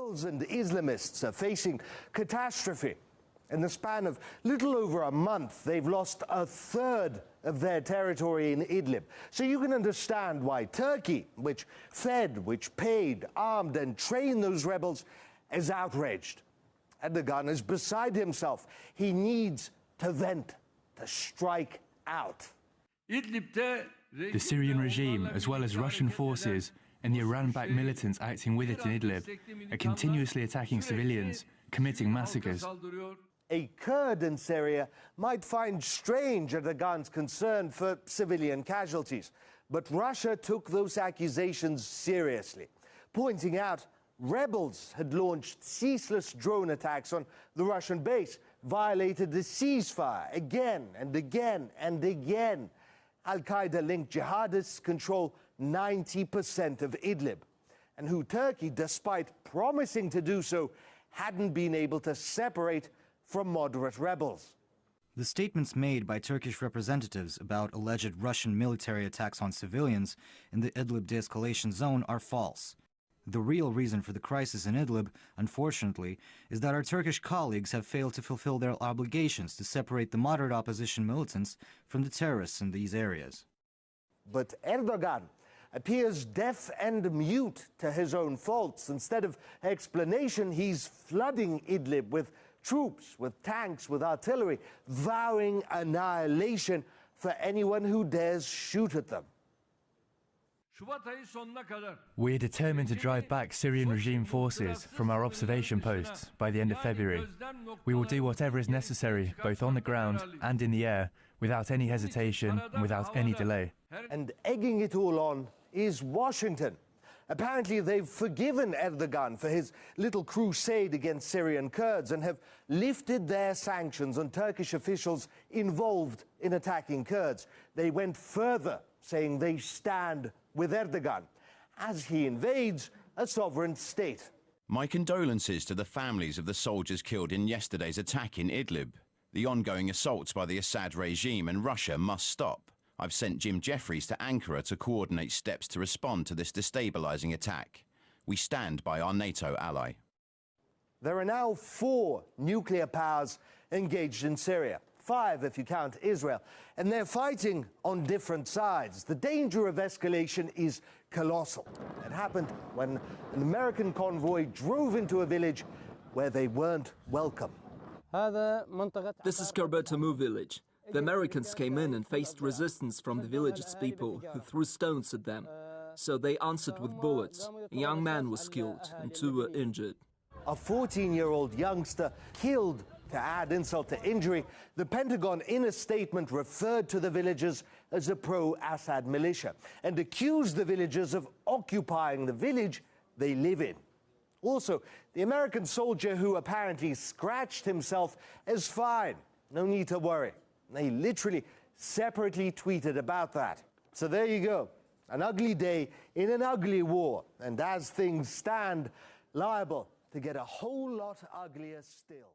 rebels and Islamists are facing catastrophe. In the span of little over a month, they've lost a third of their territory in Idlib. So you can understand why Turkey, which fed, which paid, armed and trained those rebels, is outraged. Erdogan is beside himself. He needs to vent, to strike out. The Syrian regime, as well as Russian forces and the Iran-backed militants acting with it in Idlib, are continuously attacking civilians, committing massacres. A Kurd in Syria might find strange Erdogan's concern for civilian casualties, but Russia took those accusations seriously, pointing out rebels had launched ceaseless drone attacks on the Russian base, violated the ceasefire again and again and again. Al-Qaeda-linked jihadists control 90% of Idlib, and who Turkey, despite promising to do so, hadn't been able to separate from moderate rebels. The statements made by Turkish representatives about alleged Russian military attacks on civilians in the Idlib de-escalation zone are false. The real reason for the crisis in Idlib, unfortunately, is that our Turkish colleagues have failed to fulfill their obligations to separate the moderate opposition militants from the terrorists in these areas. But Erdogan appears deaf and mute to his own faults. Instead of explanation, he's flooding Idlib with troops, with tanks, with artillery, vowing annihilation for anyone who dares shoot at them. We are determined to drive back Syrian regime forces from our observation posts by the end of February. We will do whatever is necessary, both on the ground and in the air, without any hesitation and without any delay. And egging it all on is Washington. Apparently they've forgiven Erdogan for his little crusade against Syrian Kurds and have lifted their sanctions on Turkish officials involved in attacking Kurds. They went further, saying they stand with Erdogan as he invades a sovereign state. My condolences to the families of the soldiers killed in yesterday's attack in Idlib. The ongoing assaults by the Assad regime and Russia must stop. I've sent Jim Jeffries to Ankara to coordinate steps to respond to this destabilizing attack. We stand by our NATO ally. There are now 4 nuclear powers engaged in Syria. 5 if you count Israel, and they're fighting on different sides. The danger of escalation is colossal. It happened when an American convoy drove into a village where they weren't welcome. This is Kerbetamu village. The Americans came in and faced resistance from the village's people, who threw stones at them. So they answered with bullets. A young man was killed and 2 were injured. A 14-year-old youngster killed. To add insult to injury, the Pentagon in a statement referred to the villagers as a pro-Assad militia and accused the villagers of occupying the village they live in. Also, the American soldier who apparently scratched himself is fine. No need to worry. They literally separately tweeted about that. So there you go. An ugly day in an ugly war. And as things stand, liable to get a whole lot uglier still.